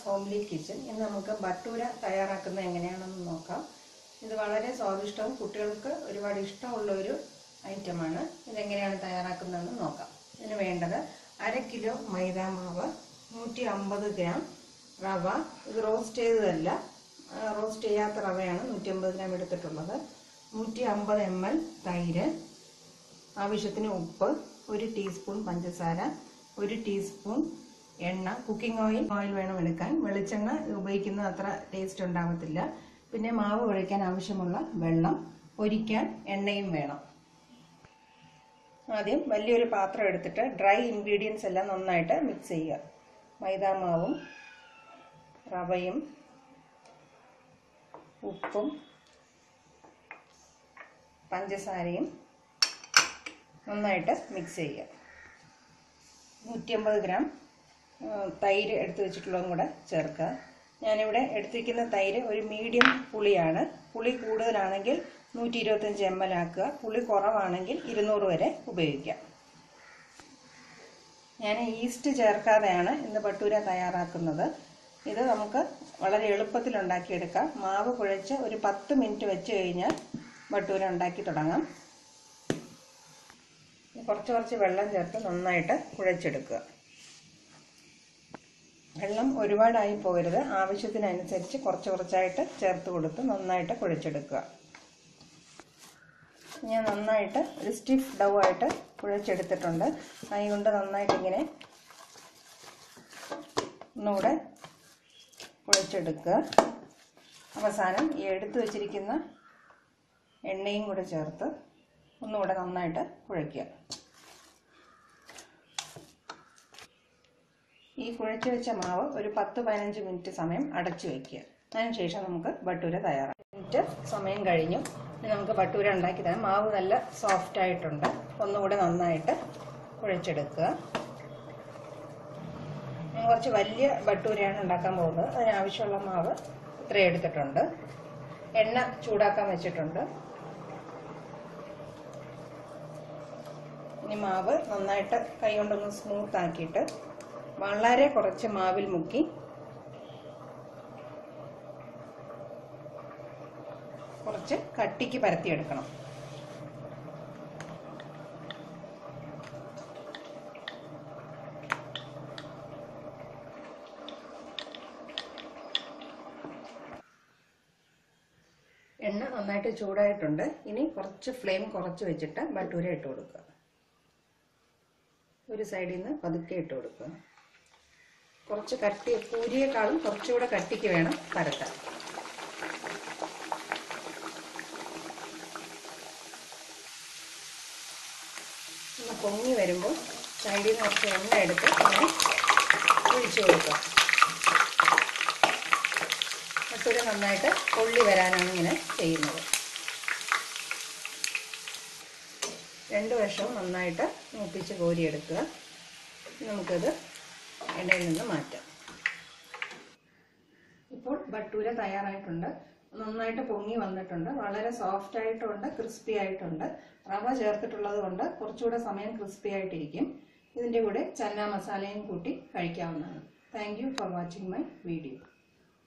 Homely kitchen. ഇന്ന് നമുക്ക് ബട്ടൂര തയ്യാറാക്കുന്നത് എങ്ങനെയാണെന്ന് നോക്കാം. ഇത് വളരെ സ്വാദിഷ്ടവും കുട്ടികൾക്ക് ഒരുപാട് ഇഷ്ടമുള്ള ഒരു ഐറ്റമാണ്. ഇതെങ്ങനെയാണ് തയ്യാറാക്കുന്നതെന്ന് നോക്കാം. ഇതിന് വേണ്ടത് 1/2 കിലോ മൈദാമാവ്, 150 ഗ്രാം റവ. ഇത് റോസ്റ്റ് ചെയ്തതല്ല, റോസ്റ്റ് ചെയ്യാത്ത റവയാണ് 150 ഗ്രാം എടുത്തിട്ടുള്ളത്. 150 ml തൈര്, ആവശ്യത്തിന് ഉപ്പ്, 1 ടീസ്പൂൺ പഞ്ചസാര, 1 ടീസ്പൂൺ എണ്ണ, കുക്കിംഗ് ഓയിൽ വേണം എടുക്കാൻ. വെളിച്ചെണ്ണ ഉപയോഗിക്കുന്നത് അത്ര ടേസ്റ്റ് ഉണ്ടാകത്തില്ല. പിന്നെ മാവ് കുഴയ്ക്കാൻ ആവശ്യമുള്ള വെള്ളം, പൊരിക്കാൻ എണ്ണയും വേണം. ആദ്യം വലിയൊരു പാത്രം എടുത്തിട്ട് ഡ്രൈ ഇൻഗ്രീഡിയൻസ് എല്ലാം നന്നായിട്ട് മിക്സ് ചെയ്യുക. മൈദാമാവും റവയും ഉപ്പും പഞ്ചസാരയും നന്നായിട്ട് മിക്സ് ചെയ്യുക. 150 ഗ്രാം തൈര് എടുത്തു വെച്ചിട്ടുള്ളതും കൂടെ ചേർക്കുക. ഞാനിവിടെ എടുത്തിരിക്കുന്ന തൈര് ഒരു മീഡിയം പുളിയാണ്. പുളി കൂടുതലാണെങ്കിൽ 125 ml ആക്കുക. പുളി കുറവാണെങ്കിൽ 200 വരെ ഉപയോഗിക്കാം. ഞാൻ ഈസ്റ്റ് ചേർക്കാതെയാണ് ഇന്ന് ബട്ടൂര തയ്യാറാക്കുന്നത്. ഇത് നമുക്ക് വളരെ എളുപ്പത്തിൽ ഉണ്ടാക്കിയെടുക്കാം. മാവ് കുഴച്ച് ഒരു 10 മിനിറ്റ് വെച്ച് കഴിഞ്ഞാൽ ബട്ടൂര ഉണ്ടാക്കി തുടങ്ങാം. കുറച്ച് വെള്ളം ചേർത്ത് നന്നായിട്ട് കുഴച്ചെടുക്കുക. വെള്ളം ഒരുപാടായി പോകരുത്. ആവശ്യത്തിനനുസരിച്ച് കുറച്ചായിട്ട് ചേർത്ത് കൊടുത്ത് നന്നായിട്ട് കുഴച്ചെടുക്കുക. ഞാൻ നന്നായിട്ട് ഒരു സ്റ്റിഫ് ഡൗ ആയിട്ട് കുഴച്ചെടുത്തിട്ടുണ്ട്. കൈ കൊണ്ട് നന്നായിട്ട് ഇങ്ങനെ ഒന്നുകൂടെ കുഴച്ചെടുക്കുക. അവസാനം ഈ എടുത്തു വച്ചിരിക്കുന്ന എണ്ണയും കൂടെ ചേർത്ത് ഒന്നുകൂടെ നന്നായിട്ട് കുഴയ്ക്കുക. ഈ കുഴച്ച് വെച്ച മാവ് ഒരു 10-15 മിനിറ്റ് സമയം അടച്ചു വയ്ക്കുക. അതിനുശേഷം നമുക്ക് ബട്ടൂര തയ്യാറാക്കാം. മിനിറ്റ് സമയം കഴിഞ്ഞു. ഇനി നമുക്ക് ബട്ടൂര ഉണ്ടാക്കി തരാം. മാവ് നല്ല സോഫ്റ്റ് ആയിട്ടുണ്ട്. ഒന്നുകൂടെ നന്നായിട്ട് കുഴച്ചെടുക്കുക. കുറച്ച് വലിയ ബട്ടൂരയാണ് ഉണ്ടാക്കാൻ പോകുന്നത്. അതിനാവശ്യമുള്ള മാവ് ഇത്രയും എടുത്തിട്ടുണ്ട്. എണ്ണ ചൂടാക്കാൻ വെച്ചിട്ടുണ്ട്. ഇനി മാവ് നന്നായിട്ട് കൈ കൊണ്ടൊന്ന് സ്മൂത്ത് ആക്കിയിട്ട് വളരെ കുറച്ച് മാവിൽ മുക്കി കുറച്ച് കട്ടിക്ക് പരത്തിയെടുക്കണം. എണ്ണ നന്നായിട്ട് ചൂടായിട്ടുണ്ട്. ഇനി കുറച്ച് ഫ്ലെയിം കുറച്ച് വെച്ചിട്ട് ബട്ടൂര ഇട്ട് കൊടുക്കുക. ഒരു സൈഡിൽ നിന്ന് പതുക്കെ ഇട്ട് കൊടുക്കുക. കുറച്ച് കട്ടി, പൂരിയേക്കാളും കുറച്ചുകൂടെ കട്ടിക്ക് വേണം പരത്താൻ. ഒന്ന് പൊങ്ങി വരുമ്പോൾ സൈഡിൽ നിന്ന് കുറച്ച് എണ്ണ എടുത്ത് ഇങ്ങനെ ഒഴിച്ചു കൊടുക്കുക. ബട്ടൂര നന്നായിട്ട് പൊള്ളി വരാനാണ് ഇങ്ങനെ ചെയ്യുന്നത്. 2 വശവും നന്നായിട്ട് മൂപ്പിച്ച് കോരിയെടുക്കുക. നമുക്കത് എണ്ണയിൽ നിന്ന് മാറ്റാം. ഇപ്പോൾ ബട്ടൂര തയ്യാറായിട്ടുണ്ട്. നന്നായിട്ട് പൊങ്ങി വന്നിട്ടുണ്ട്. വളരെ സോഫ്റ്റ് ആയിട്ടുണ്ട്, ക്രിസ്പി ആയിട്ടുണ്ട്. റവ ചേർത്തിട്ടുള്ളത് കൊണ്ട് കുറച്ചുകൂടെ സമയം ക്രിസ്പി ആയിട്ടിരിക്കും. ഇതിൻ്റെ കൂടെ ചന്ന മസാലയും കൂട്ടി കഴിക്കാവുന്നതാണ്. Thank you for watching my video.